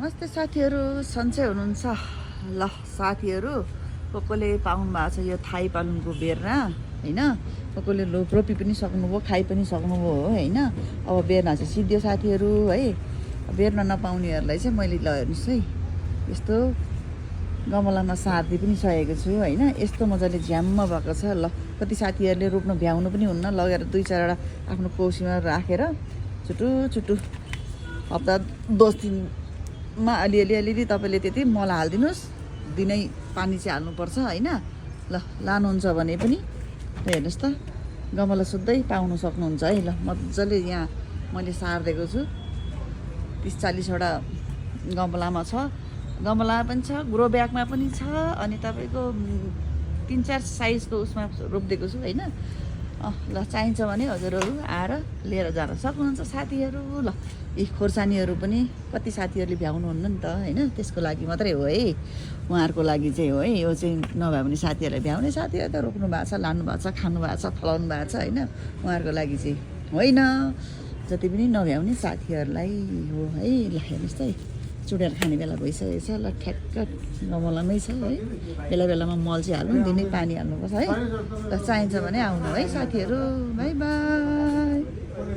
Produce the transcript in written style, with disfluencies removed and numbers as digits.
नमस्ते साथीहरू, सन्चै हुनुहुन्छ? ल साथीहरू, कसले पाउनु भएको छ यो थाई पालुङको बेर्ना होइन, कसले रोपी पनि सक्नुभयो, खाइ पनि सक्नुभयो होइन। अब बेर्ना चाहिँ सिद्धियो साथीहरू है। बेर्ना नपाउनेहरूलाई चाहिँ मैले ल हेर्नुहोस् है, यस्तो गमलामा सार्दै पनि सकेको छु होइन। यस्तो मजाले झ्याम्म भएको छ। ल कति साथीहरूले रोप्न भ्याउनु पनि हुन्न, लगेर 2-4वटा आफ्नो कोसीमा राखेर छुटु छुटु हप्ता 10 दिनमा अलिअलि तपाईँले त्यति मल हालिदिनुहोस्। दिनै पानी चाहिँ हाल्नुपर्छ होइन। ल लानुहुन्छ भने पनि हेर्नुहोस् त, गमला सुत्दै पाउनु सक्नुहुन्छ है। ल मजाले यहाँ मैले सारिदिएको छु। 30-40वटा गमलामा छ, गमला पनि छ, ग्रो ब्यागमा पनि छ, अनि तपाईँको 3-4 साइजको उसमा रोपिदिएको छु होइन। ल चाहिन्छ भने हजुरहरू आएर लिएर जान सक्नुहुन्छ साथीहरू। ल यी खोर्सानीहरू पनि कति साथीहरूले भ्याउनुहुन्न नि त होइन, त्यसको लागि मात्रै हो है, उहाँहरूको लागि चाहिँ हो है। यो चाहिँ नभए भने साथीहरूलाई भ्याउने साथीहरू त रोप्नु भएको छ, लानु भएको छ, खानु भएको छ, फलाउनु भएको छ होइन। उहाँहरूको लागि चाहिँ होइन, जति पनि नभ्याउने साथीहरूलाई हो है। ल हेर्नुहोस् त, चुडेर खाने बेला भइसकेको छ। ल ठ्याक्क गमलामै छ है। बेला बेलामा मल चाहिँ हाल्नु, दिनै पानी हाल्नुपर्छ है। ल चाहिन्छ भने आउनु है साथीहरू। By by.